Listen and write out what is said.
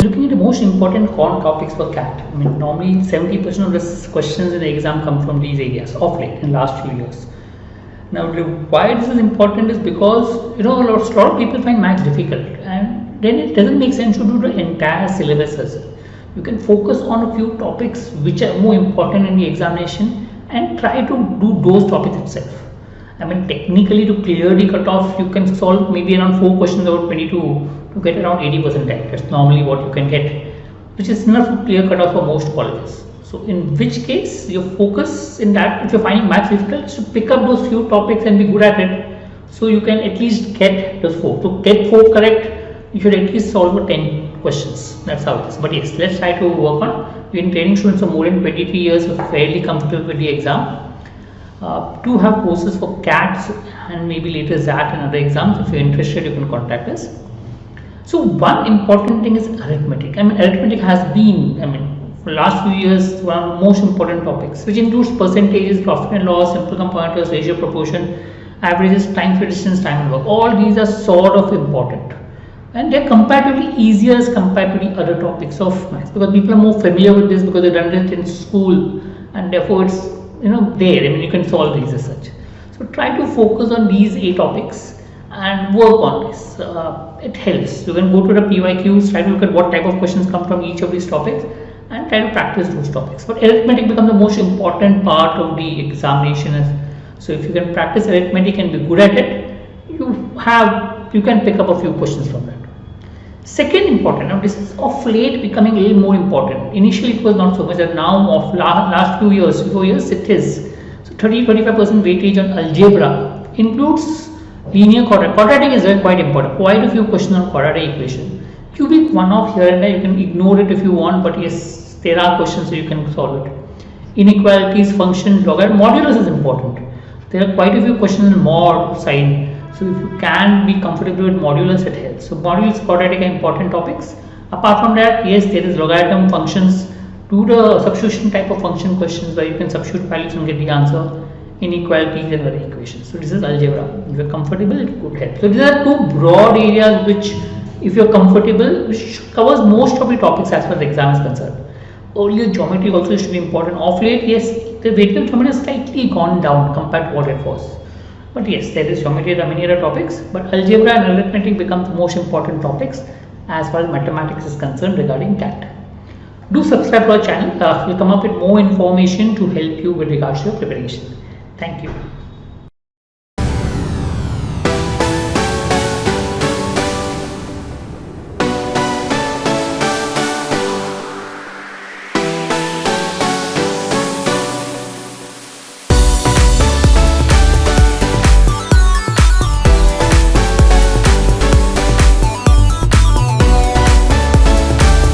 Looking at the most important core topics for CAT, I mean, normally 70% of the questions in the exam come from these areas of late in the last few years. Now, why this is important is because a lot of people find maths difficult, and then it doesn't make sense to do the entire syllabus as well. You can focus on a few topics which are more important in the examination and try to do those topics itself. I mean, technically to clear the cutoff, you can solve maybe around 4 questions out of 22 to get around 80% right. That's normally what you can get, which is enough to clear cutoff for most colleges. So in which case, your focus in that, if you're finding maths difficult, is to pick up those few topics and be good at it, so you can at least get those 4. To get 4 correct, you should at least solve 10 questions. That's how it is. But yes, let's try to work on. We've been training students for more than 23 years, we're fairly comfortable with the exam. Do have courses for CATs and maybe later ZAT and other exams. If you're interested, you can contact us. So one important thing is arithmetic. I mean, arithmetic has been, for the last few years, one of the most important topics, which includes percentages, profit and loss, simple components, ratio, proportion, averages, time for distance, time and work. All these are sort of important, and they're comparatively easier as compared to the other topics of maths, because people are more familiar with this because they've done it in school, and therefore it's there. You can solve these as such. So try to focus on these 8 topics and work on this. It helps. You can go to the PYQs, try to look at what type of questions come from each of these topics and try to practice those topics. But arithmetic becomes the most important part of the examination. So if you can practice arithmetic and be good at it, you can pick up a few questions from that. Second important, now this is of late becoming a little more important. Initially it was not so much, and now of last few years, 4 years, it is. So 30-35% weightage on algebra includes linear quadratic. Quadratic is quite important. Quite a few questions on quadratic equation. Cubic one-off here and there, you can ignore it if you want, but yes, there are questions so you can solve it. Inequalities, function, logarithm, modulus is important. There are quite a few questions in mod side. So if you can be comfortable with modulus, it helps. So modulus, quadratic are important topics. Apart from that, yes, there is logarithm, functions. Do the substitution type of function questions where you can substitute values and get the answer. Inequalities and other equations. So this is algebra. If you're comfortable, it could help. So these are 2 broad areas which, if you're comfortable, which covers most of the topics as far as the exam is concerned. Earlier, geometry also used to be important. Of late, yes, the weighted of geometry has slightly gone down compared to what it was. But yes, there is geometry, there are many other topics, but algebra and arithmetic become the most important topics as far as mathematics is concerned regarding CAT. Do subscribe to our channel. We'll come up with more information to help you with regards to your preparation. Thank you.